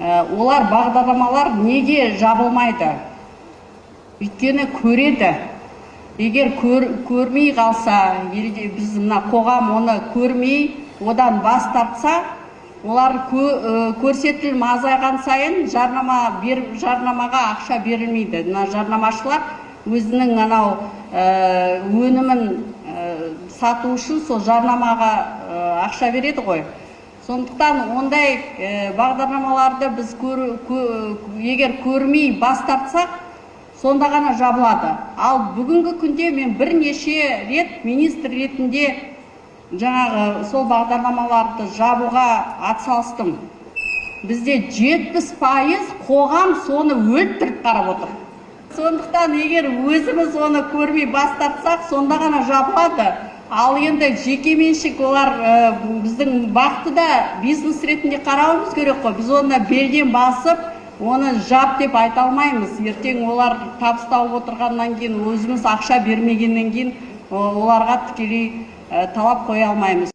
олар бағдарламалар неге жабылмайды? Өйткені көреді. Егер көрмей қалса, біз мына қоғам оны көрмей, одан бас тартса, олар көрсетілім азайған сайын жарнамаға ақша берілмейді. Жарнамашылар өзінің анау өнімін сату үшін сол жарнамаға ақша береді ғой. Сондықтан ондай бағдарламаларды біз егер көрмей бас тартсақ, сонда ғана жабылады. Ал бүгінгі күнде мен бірнеше рет министр ретінде жаңағы сол бағдарламаларды жабуға атсалыстым. Бізде 70% қоғам соны өлтіріп қарап отыр. Сондықтан егер өзіміз оны көрмей бас тартсақ, сонда ғана жабылады. Ал енді жекеменшік олар біздің бақты да бизнес ретінде қарауымыз керек қой. Біз оны белден басып, оны жап деп айта алмаймыз. Ертең олар табыстау отырғаннан кейін, өзіміз ақша бермегеннен кейін оларға тікелей талап қоя алмаймыз.